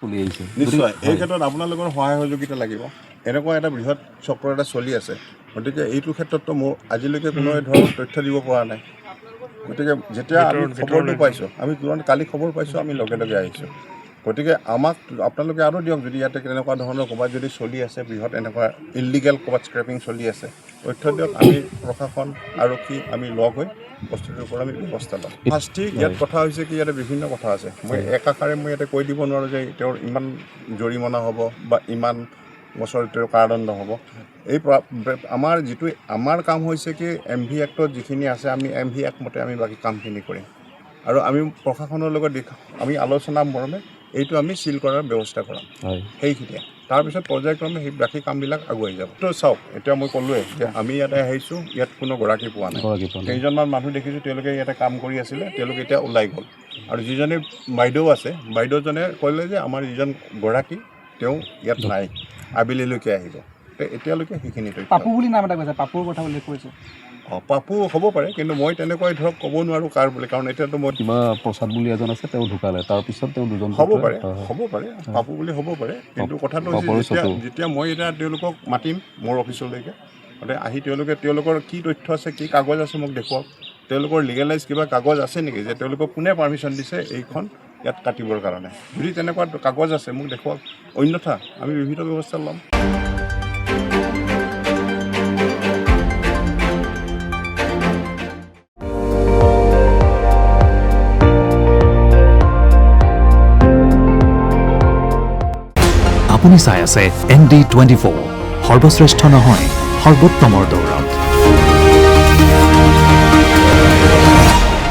নিশ্চয় এই ক্ষেত্ৰত আপোনালোকৰ সহায় সহযোগিতা লাগিব। এনেকুৱা এটা বৃহৎ চক্ৰ এটা চলি আছে, গতিকে এইটো ক্ষেত্ৰততো মোৰ আজিলৈকে কোনো ধৰণৰ তথ্য দিব পৰা নাই। গতিকে যেতিয়া আমি খবৰটো পাইছোঁ, আমি তুৰন্ত কালি খবৰ পাইছোঁ, আমি লগে লগে আহিছোঁ। গতিকে আমাক আপোনালোকে আৰু দিয়ক, যদি ইয়াতে তেনেকুৱা ধৰণৰ ক'ৰবাত যদি চলি আছে বৃহৎ এনেকুৱা ইলিগেল ক'ৰবাত স্ক্ৰেপিং চলি আছে, তথ্য দিয়ক। আমি প্ৰশাসন আৰক্ষী আমি লগ হৈ বস্তুটোৰ ওপৰত আমি ব্যৱস্থা ল'ম। শাস্তি ইয়াত কথা হৈছে কি, ইয়াতে বিভিন্ন কথা আছে। মই একাষাৰে মই ইয়াতে কৈ দিব নোৱাৰোঁ যে তেওঁৰ ইমান জৰিমনা হ'ব বা ইমান বছৰ তেওঁৰ কাৰাদণ্ড হ'ব। এই আমাৰ যিটো আমাৰ কাম হৈছে কি, MV এক্টত যিখিনি আছে আমি MV এক্ট মতে আমি বাকী কামখিনি কৰিম। আৰু আমি প্ৰশাসনৰ লগত আমি আলোচনা মৰ্মে এইটো আমি চিল কৰাৰ ব্যৱস্থা কৰাম। সেইখিনিয়ে তাৰপিছত পৰ্যায়ক্ৰমে সেই বাকী কামবিলাক আগুৱাই যাব। তো চাওক, এতিয়া মই ক'লোৱে যে আমি ইয়াতে আহিছোঁ, ইয়াত কোনো গৰাকী পোৱা নাই। কেইজনমান মানুহ দেখিছোঁ, তেওঁলোকে ইয়াতে কাম কৰি আছিলে, তেওঁলোকে এতিয়া ওলাই গ'ল। আৰু যিজনে বাইদেউ আছে, বাইদেউজনে ক'লে যে আমাৰ যিজন গৰাকী তেওঁ ইয়াত নাই, আবেলিলৈকে আহিব। এতিয়ালৈকে সেইখিনি তথ্য। পাপু বুলি নাম এটা কৈছে, পাপুৰ কথা উল্লেখ কৰিছে। পাপু হ'ব পাৰে, কিন্তু মই তেনেকৈ ধৰক ক'ব নোৱাৰোঁ কাৰ বুলি, কাৰণ এতিয়াতো মই কিবা প্ৰসাদ বুলি এজন আছে, তেওঁ ঢুকালে, তাৰপিছত তেওঁ দুজন হ'ব পাৰে পাপু বুলি হ'ব পাৰে। কিন্তু কথাটো হৈছে যেতিয়া মই এতিয়া তেওঁলোকক মাতিম মোৰ অফিচলৈকে, গতিকে আহি তেওঁলোকৰ কি তথ্য আছে, কি কাগজ আছে মোক দেখুৱাওক। তেওঁলোকৰ লিগেলাইজ কিবা কাগজ আছে নেকি, যে তেওঁলোকক কোনে পাৰ্মিশ্যন দিছে এইখন ইয়াত কাটিবৰ কাৰণে। যদি তেনেকুৱা কাগজ আছে মোক দেখুৱাওক, অন্যথা আমি বিভিন্ন ব্যৱস্থা ল'ম। আপুনি চাই আছে ND24, সৰ্বশ্ৰেষ্ঠ নহয় সৰ্বোত্তমৰ দৌৰা।